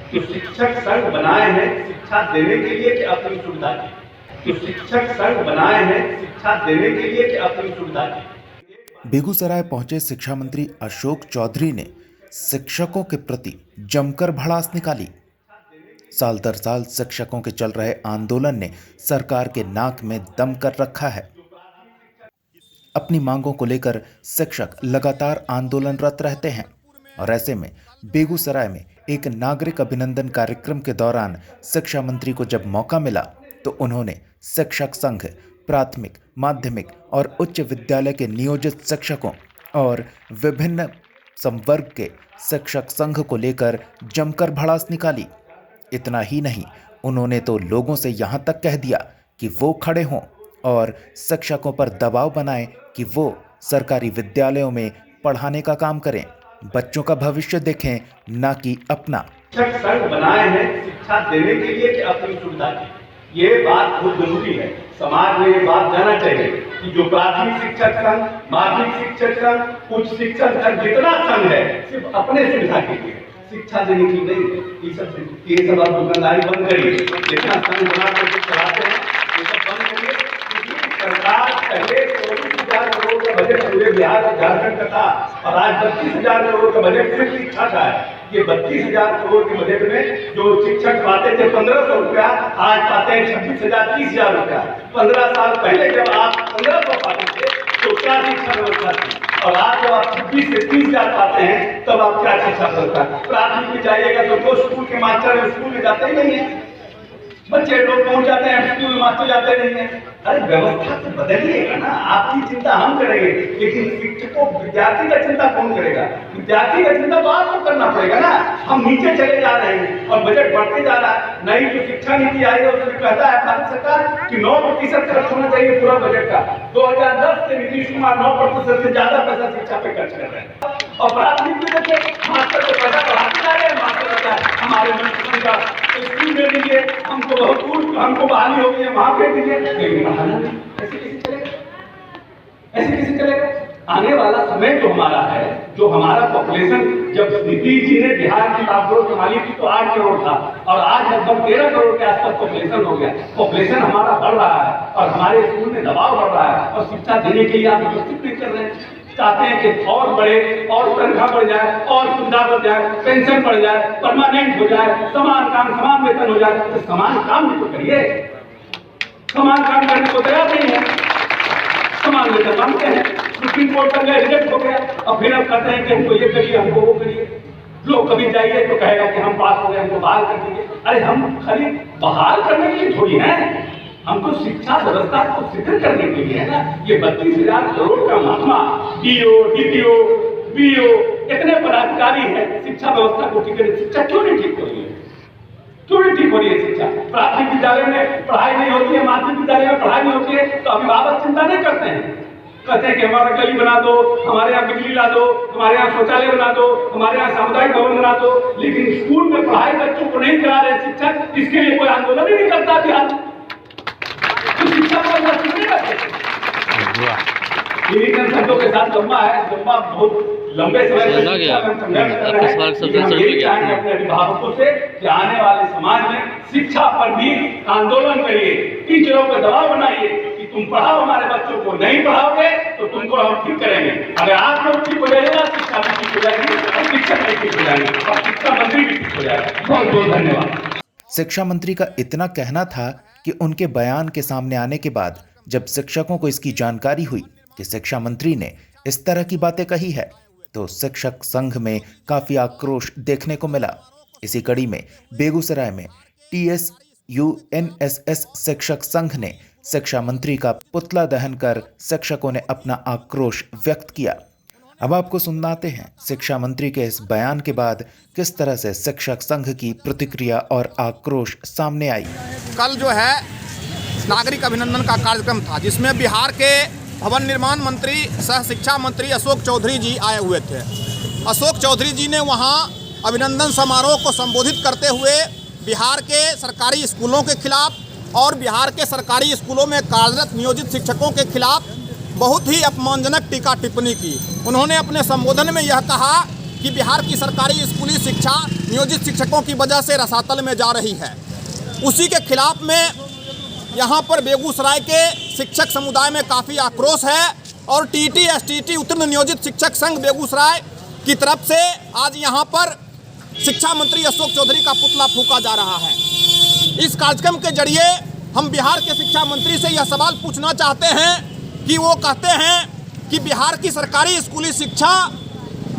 तो शिक्षक संघ बनाए हैं शिक्षा देने के लिए कि अपनी सुविधा की? तो शिक्षक संघ बनाए हैं शिक्षा देने के लिए कि अपनी सुविधा की? बेगूसराय पहुंचे शिक्षा मंत्री अशोक चौधरी ने शिक्षकों के प्रति जमकर भड़ास निकाली। साल दर साल शिक्षकों के चल रहे आंदोलन ने सरकार के नाक में दम कर रखा है। अपनी मांगों को लेकर शिक्षक लगातार आंदोलनरत रहते हैं और ऐसे में बेगूसराय में एक नागरिक अभिनंदन कार्यक्रम के दौरान शिक्षा मंत्री को जब मौका मिला तो उन्होंने शिक्षक संघ, प्राथमिक, माध्यमिक और उच्च विद्यालय के नियोजित शिक्षकों और विभिन्न संवर्ग के शिक्षक संघ को लेकर जमकर भड़ास निकाली। इतना ही नहीं, उन्होंने तो लोगों से यहाँ तक कह दिया कि वो खड़े हों और शिक्षकों पर दबाव बनाएं कि वो सरकारी विद्यालयों में पढ़ाने का काम करें, बच्चों का भविष्य देखें, ना कि अपना। शिक्षक संघ बनाए हैं शिक्षा देने के लिए कि अपनी सुविधा की? ये बात बहुत जरूरी है। समाज में ये बात जाना चाहिए कि जो प्राथमिक शिक्षक संघ, माध्यमिक शिक्षक संघ, उच्च शिक्षक संघ जितना संघ है सिर्फ अपने सुविधा के लिए, शिक्षा देने की नहीं। ये सब आप दुकानदारी बंद करिए। जितना संघ बना करके चलाते हैं ये सब बंद करिए। सरकार पहले 24,000 करोड़ का बजट पूरे बिहार और झारखंड का था और आज 32,000 करोड़ का बजट सिर्फ शिक्षा का है। ये 32,000 करोड़ के बजट में जो शिक्षक पाते थे 1,500 रुपया, आज पाते हैं 26,000, 30,000 रुपया। 15 साल पहले जब आप 1,500 पाते थे तो क्या शिक्षा व्यवस्था थी, और आज जब आप 26 से 30,000 पाते हैं तब आप क्या शिक्षा व्यवस्था? प्राथमिक में जाइएगा तो जो स्कूल के मास्टर है स्कूल में जाते ही नहीं है, बच्चे लोग पहुंच जाते हैं स्कूल में, मास्टर जाते नहीं है। अरे व्यवस्था तो बदलिएगा ना। आपकी चिंता हम करेंगे लेकिन शिक्षकों विद्यार्थी का चिंता कौन करेगा? विद्यार्थी का चिंता तो आपको करना पड़ेगा ना। हम नीचे चले जा रहे हैं और बजट बढ़ते जा रहा है। नई जो शिक्षा नीति आई है उसमें कहता है भारत सरकार कि 9% खर्च होना चाहिए पूरा बजट का। 2010 से नीतीश कुमार 9% से ज्यादा पैसा शिक्षा पे खर्च कर रहे हैं। और प्राथमिक में देखिए मास्टर को पैसा बढ़ाते जा रहे हैं। मास्टर कहता है हमारे मंत्री का स्कूल दे दीजिए, हमको बहुत दूर हमको बहाली हो गई है वहां पे दीजिए, लेकिन बढ़ाना नहीं। ऐसे कैसे चलेगा? ऐसे कैसे चलेगा? आने वाला समय जो हमारा है, जो हमारा पॉपुलेशन, जब नीतीश जी ने बिहार की बागडोर संभाली थी तो 8 करोड़ था और आज लगभग 13 करोड़ के आसपास पॉपुलेशन हो गया। पॉपुलेशन हमारा बढ़ रहा है और हमारे स्कूल में दबाव बढ़ रहा है और शिक्षा देने के लिए आप व्यवस्थित नहीं कर रहे हैं। चाहते हैं कि और बढ़े और तनख्वाह बढ़ जाए और सुविधा बढ़ जाए, पेंशन बढ़ जाए, परमानेंट हो जाए, समान काम समान वेतन हो जाए। तो समान काम भी तो करिए। समान काम करने को तैयार नहीं है, समान वेतन मांगते हैं। सुप्रीम कोर्ट का रिजेक्ट हो गया और फिर अब कहते हैं कि हमको ये करिए, हमको वो करिए। लोग कभी जाइए तो कहेगा कि हम पास हो गए, हमको बहाल कर दीजिए। अरे हम खाली बहाल करने के लिए थोड़ी हैं, हमको शिक्षा व्यवस्था को शिथिल करने के लिए है ना। ये 32,000 करोड़ का महंगा डीओ, डीपीओ, बीओ, इतने पदाधिकारी हैं शिक्षा व्यवस्था को ठीक करने। शिक्षा क्यों नहीं ठीक हो रही है? क्यों नहीं ठीक हो रही है शिक्षा? प्राथमिक विद्यालय में पढ़ाई नहीं होती है, माध्यमिक विद्यालय में पढ़ाई नहीं होती है तो अभिभावक चिंता नहीं करते हैं। कहते हैं कि हमारा गली बना दो, हमारे यहाँ बिजली ला दो, हमारे यहाँ शौचालय बना दो, हमारे यहाँ सामुदायिक भवन बना दो। लेकिन स्कूल में पढ़ाई बच्चों को नहीं करा रहे शिक्षक, इसके लिए कोई आंदोलन ही नहीं करता बिहार। शिक्षा को शब्दों के साथ लंबा है, लंबा बहुत लंबे समय अपने अभिभावकों से कि आने वाले समाज में शिक्षा पर भी आंदोलन करिए, टीचरों पर दबाव बनाइए कि तुम पढ़ाओ हमारे बच्चों को, नहीं पढ़ाओगे तो तुमको हम ठीक करेंगे। अगर आप लोग ठीक हो जाएगा शिक्षा भी ठीक हो जाएगी और शिक्षक भी ठीक हो जाएंगे और शिक्षा मंत्री भी ठीक हो जाएगा। बहुत बहुत धन्यवाद। शिक्षा मंत्री का इतना कहना था कि उनके बयान के सामने आने के बाद जब शिक्षकों को इसकी जानकारी हुई कि शिक्षा मंत्री ने इस तरह की बातें कही है तो शिक्षक संघ में काफी आक्रोश देखने को मिला। इसी कड़ी में बेगूसराय में TSUNSS शिक्षक संघ ने शिक्षा मंत्री का पुतला दहन कर शिक्षकों ने अपना आक्रोश व्यक्त किया। अब आपको सुनाते हैं शिक्षा मंत्री के इस बयान के बाद किस तरह से शिक्षक संघ की प्रतिक्रिया और आक्रोश सामने आई। कल जो है नागरिक अभिनंदन का कार्यक्रम था जिसमें बिहार के भवन निर्माण मंत्री सह शिक्षा मंत्री अशोक चौधरी जी आए हुए थे। अशोक चौधरी जी ने वहां अभिनंदन समारोह को संबोधित करते हुए बिहार के सरकारी स्कूलों के खिलाफ और बिहार के सरकारी स्कूलों में कार्यरत नियोजित शिक्षकों के खिलाफ बहुत ही अपमानजनक टीका टिप्पणी की। उन्होंने अपने संबोधन में यह कहा कि बिहार की सरकारी स्कूली शिक्षा नियोजित शिक्षकों की वजह से रसातल में जा रही है। उसी के खिलाफ में यहाँ पर बेगूसराय के शिक्षक समुदाय में काफ़ी आक्रोश है और टीटी एसटीटी उत्तीर्ण नियोजित शिक्षक संघ बेगूसराय की तरफ से आज यहाँ पर शिक्षा मंत्री अशोक चौधरी का पुतला फूंका जा रहा है। इस कार्यक्रम के जरिए हम बिहार के शिक्षा मंत्री से यह सवाल पूछना चाहते हैं कि वो कहते हैं कि बिहार की सरकारी स्कूली शिक्षा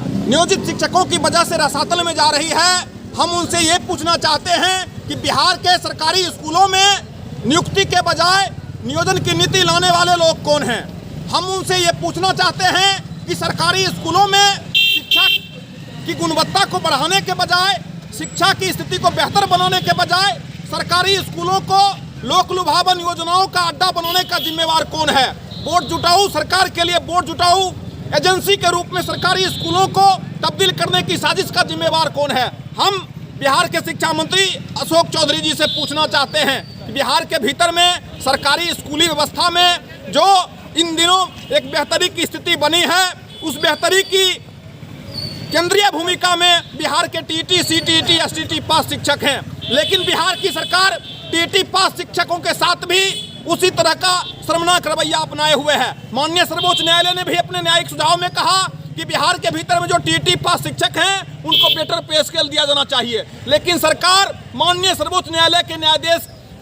नियोजित शिक्षकों की वजह से रसातल में जा रही है। हम उनसे ये पूछना चाहते हैं कि बिहार के सरकारी स्कूलों में नियुक्ति के बजाय नियोजन की नीति लाने वाले लोग कौन हैं। हम उनसे ये पूछना चाहते हैं कि सरकारी स्कूलों में शिक्षा की गुणवत्ता को बढ़ाने के बजाय, शिक्षा की स्थिति को बेहतर बनाने के बजाय सरकारी स्कूलों को लोक लुभावन योजनाओं का अड्डा बनाने का जिम्मेवार कौन है। बोर्ड जुटाऊ सरकार के लिए बोर्ड जुटाऊ एजेंसी के रूप में सरकारी स्कूलों को तब्दील करने की साजिश का जिम्मेवार कौन है। हम बिहार के शिक्षा मंत्री अशोक चौधरी जी से पूछना चाहते हैं कि बिहार के भीतर में सरकारी स्कूली व्यवस्था में जो इन दिनों एक बेहतरी की स्थिति बनी है, उस बेहतरी की केंद्रीय भूमिका में बिहार के टीटी, सीटीटी, एसटीटी पास शिक्षक हैं, लेकिन बिहार की सरकार टीटी पास शिक्षकों के साथ भी उसी तरह का शर्मनाक रवैया अपनाए हुए है। माननीय सर्वोच्च न्यायालय ने भी अपने न्यायिक सुझाव में कहा कि बिहार के भीतर में जो टीटी पास शिक्षक हैं उनको बेटर पे स्केल दिया जाना चाहिए, लेकिन सरकार माननीय सर्वोच्च न्यायालय के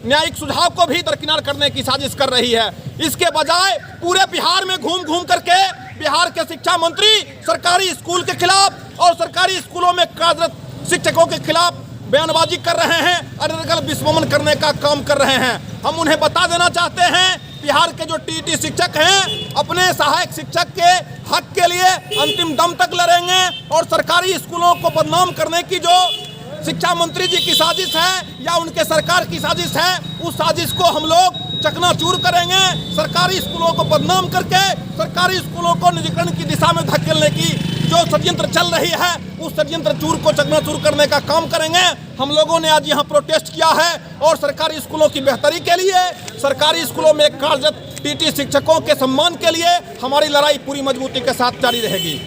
न्यायिक सुझाव को भी दरकिनार करने की साजिश कर रही है। इसके बजाय पूरे बिहार में घूम घूम करके बिहार के शिक्षा मंत्री सरकारी स्कूल के खिलाफ और सरकारी स्कूलों में कार्यरत शिक्षकों के खिलाफ बयानबाजी कर रहे हैं, अरगल विस्मरण करने का काम कर रहे हैं। हम उन्हें बता देना चाहते हैं बिहार के जो टीटी शिक्षक हैं अपने सहायक शिक्षक के हक के लिए अंतिम दम तक लड़ेंगे और सरकारी स्कूलों को बदनाम करने की जो शिक्षा मंत्री जी की साजिश है या उनके सरकार की साजिश है, उस साजिश को हम लोग चकनाचूर करेंगे। सरकारी स्कूलों को बदनाम करके सरकारी स्कूलों को निजीकरण की दिशा में धकेलने की जो षड्यंत्र चल रही है, उस षड्यंत्र चूर को चकनाचूर करने का काम करेंगे। हम लोगों ने आज यहाँ प्रोटेस्ट किया है और सरकारी स्कूलों की बेहतरी के लिए, सरकारी स्कूलों में कार्यरत टीटी शिक्षकों के सम्मान के लिए हमारी लड़ाई पूरी मजबूती के साथ जारी रहेगी।